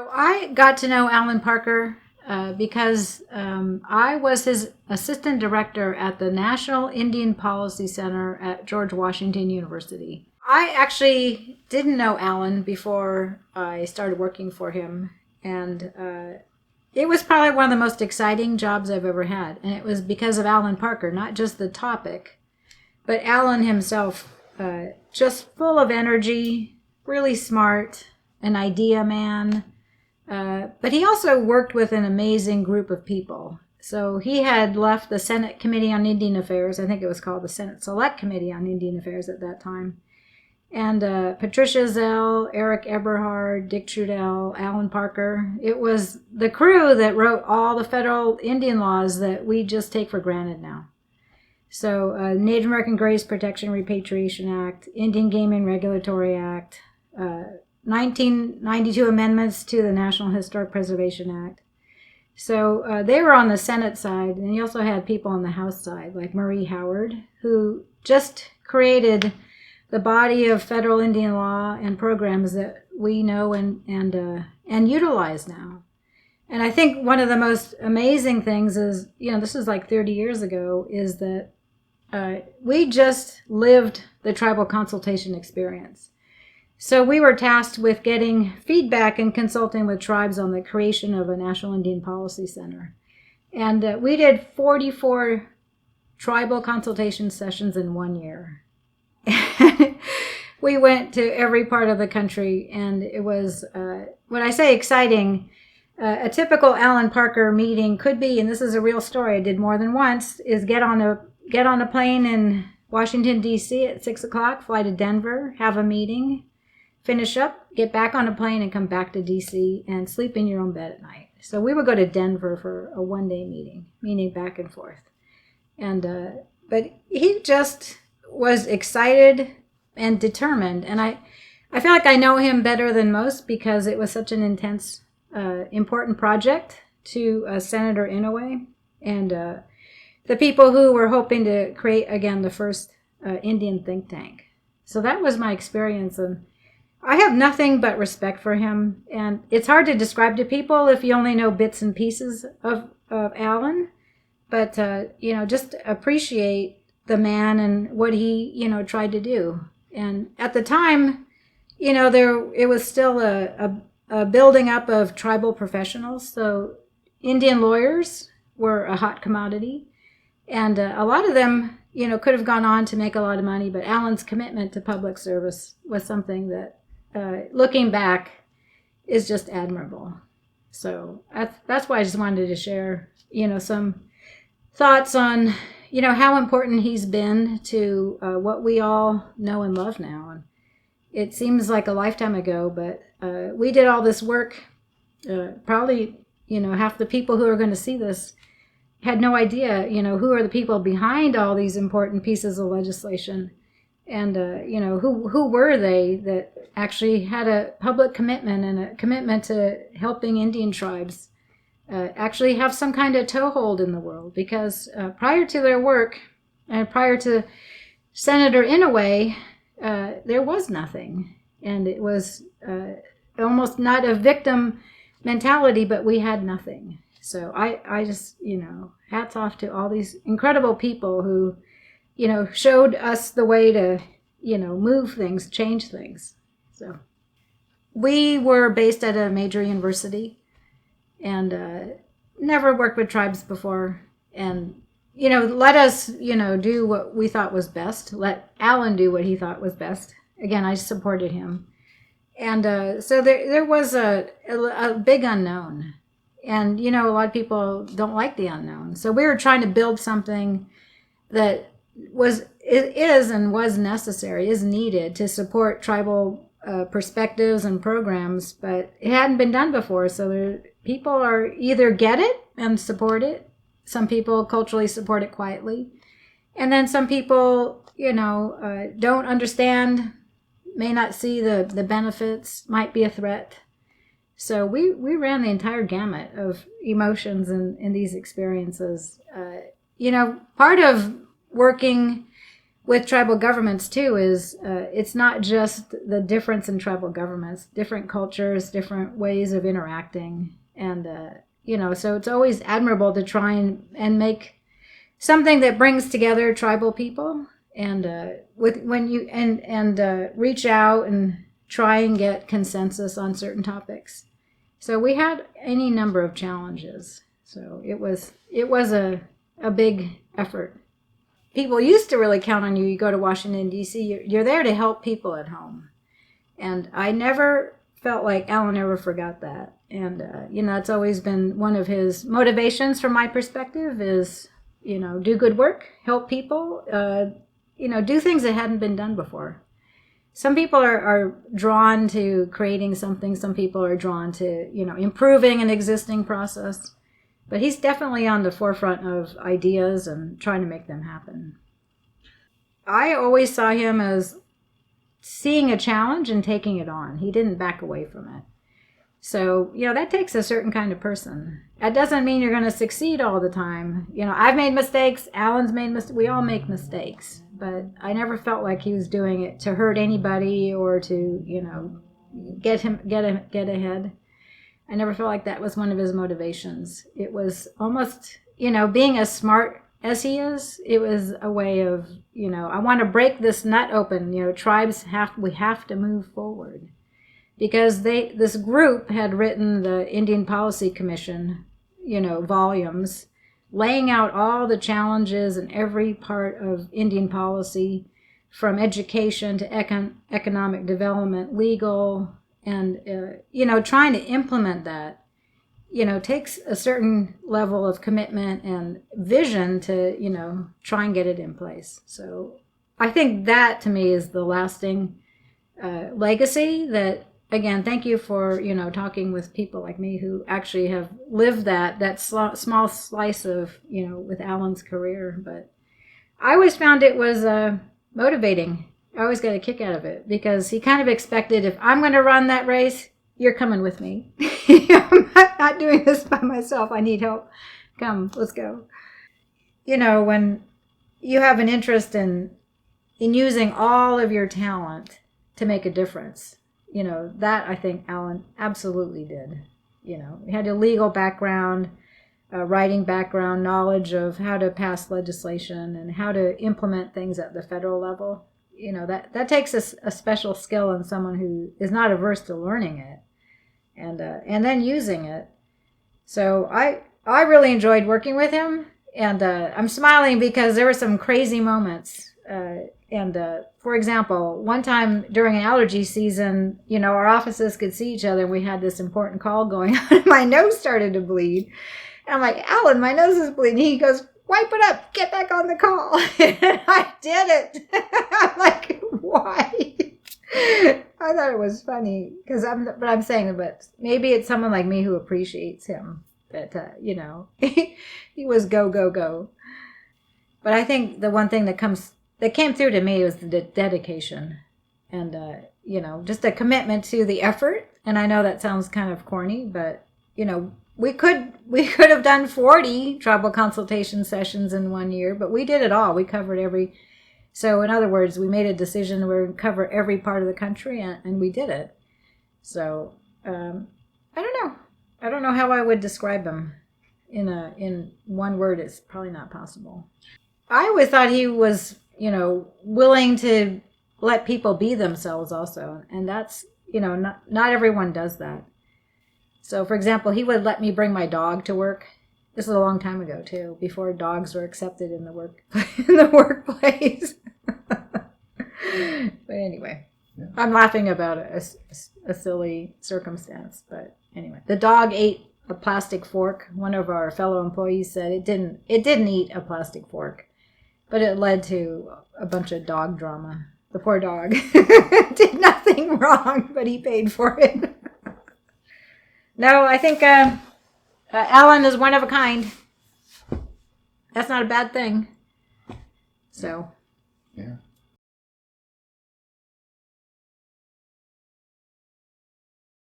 So I got to know Alan Parker because I was his assistant director at the National Indian Policy Center at George Washington University. I actually didn't know Alan before I started working for him, and it was probably one of the most exciting jobs I've ever had, and it was because of Alan Parker, not just the topic, but Alan himself, just full of energy, really smart, an idea man. But he also worked with an amazing group of people. So he had left the Senate Committee on Indian Affairs. I think it was called the Senate Select Committee on Indian Affairs at that time. And Patricia Zell, Eric Eberhard, Dick Trudell, Alan Parker. It was the crew that wrote all the federal Indian laws that we just take for granted now. So Native American Graves Protection Repatriation Act, Indian Game and Regulatory Act, 1992 amendments to the National Historic Preservation Act. So they were on the Senate side, and you also had people on the House side, like Marie Howard, who just created the body of federal Indian law and programs that we know and utilize now. And I think one of the most amazing things is, this is like 30 years ago, is that we just lived the tribal consultation experience. So we were tasked with getting feedback and consulting with tribes on the creation of a National Indian Policy Center. And we did 44 tribal consultation sessions in 1 year. We went to every part of the country, and it was, when I say exciting, a typical Alan Parker meeting could be, and this is a real story, I did more than once, is get on a plane in Washington, D.C. at 6 o'clock, fly to Denver, have a meeting, finish up, get back on a plane, and come back to D.C. and sleep in your own bed at night. So we would go to Denver for a one-day meeting back and forth. And but he just was excited and determined. And I feel like I know him better than most because it was such an intense, important project to Senator Inouye and the people who were hoping to create, again, the first Indian think tank. So that was my experience, and I have nothing but respect for him. And it's hard to describe to people if you only know bits and pieces of Alan, but just appreciate the man and what he tried to do. And at the time, it was still a building up of tribal professionals. So Indian lawyers were a hot commodity. And a lot of them, could have gone on to make a lot of money, but Alan's commitment to public service was something that, looking back, is just admirable. So that's why I just wanted to share, some thoughts on, how important he's been to what we all know and love now. And it seems like a lifetime ago, but we did all this work. Probably, half the people who are going to see this had no idea, who are the people behind all these important pieces of legislation. And, who were they that actually had a public commitment and a commitment to helping Indian tribes actually have some kind of toehold in the world. Because prior to their work and prior to Senator Inouye, there was nothing. And it was almost not a victim mentality, but we had nothing. So I just, hats off to all these incredible people who, showed us the way to, move things, change things. So we were based at a major university and never worked with tribes before. And, let us, do what we thought was best. Let Alan do what he thought was best. Again, I supported him. And so there was a big unknown. And, a lot of people don't like the unknown. So we were trying to build something that is necessary, is needed to support tribal perspectives and programs, but it hadn't been done before. So people are either get it and support it. Some people culturally support it quietly. And then some people, don't understand, may not see the benefits, might be a threat. So we ran the entire gamut of emotions in these experiences. Part of working with tribal governments too is it's not just the difference in tribal governments, different cultures, different ways of interacting. And, so it's always admirable to try and make something that brings together tribal people and reach out and try and get consensus on certain topics. So we had any number of challenges. So it was a big effort. People used to really count on you. You go to Washington, D.C., you're there to help people at home. And I never felt like Alan ever forgot that. And, it's always been one of his motivations from my perspective is, do good work, help people, do things that hadn't been done before. Some people are drawn to creating something. Some people are drawn to, improving an existing process. But he's definitely on the forefront of ideas and trying to make them happen. I always saw him as seeing a challenge and taking it on. He didn't back away from it. So, that takes a certain kind of person. That doesn't mean you're going to succeed all the time. I've made mistakes. Alan's made mistakes. We all make mistakes. But I never felt like he was doing it to hurt anybody or to, get ahead. I never felt like that was one of his motivations. It was almost, being as smart as he is, it was a way of, I want to break this nut open. Tribes we have to move forward. Because this group had written the Indian Policy Commission, volumes, laying out all the challenges in every part of Indian policy, from education to economic development, legal, and, trying to implement that, takes a certain level of commitment and vision to, try and get it in place. So I think that, to me, is the lasting legacy that, again, thank you for, talking with people like me who actually have lived that small slice of, with Alan's career. But I always found it was motivating. I always got a kick out of it because he kind of expected, if I'm going to run that race, you're coming with me. I'm not doing this by myself. I need help. Come, let's go. When you have an interest in using all of your talent to make a difference, that I think Alan absolutely did. He had a legal background, a writing background, knowledge of how to pass legislation and how to implement things at the federal level. That takes a special skill in someone who is not averse to learning it and then using it. So I really enjoyed working with him, and I'm smiling because there were some crazy moments. For example, one time during an allergy season, our offices could see each other, and we had this important call going on. My nose started to bleed. And I'm like, Alan, my nose is bleeding. He goes, wipe it up, get back on the call. And I did it. I'm like, why? I thought it was funny I'm saying, but maybe it's someone like me who appreciates him that, he was go, go, go. But I think the one thing that came through to me was the dedication and, just a commitment to the effort. And I know that sounds kind of corny, but, we could have done 40 tribal consultation sessions in 1 year, but we did it all. We covered so in other words, we made a decision we were going to cover every part of the country, and we did it. So, I don't know. I don't know how I would describe him in one word. It's probably not possible. I always thought he was, willing to let people be themselves also. And that's, not everyone does that. So, for example, he would let me bring my dog to work. This is a long time ago, too, before dogs were accepted in the workplace. But anyway, yeah. I'm laughing about a silly circumstance. But anyway, the dog ate a plastic fork. One of our fellow employees said it didn't eat a plastic fork, but it led to a bunch of dog drama. The poor dog did nothing wrong, but he paid for it. No, I think Alan is one of a kind. That's not a bad thing. So. Yeah.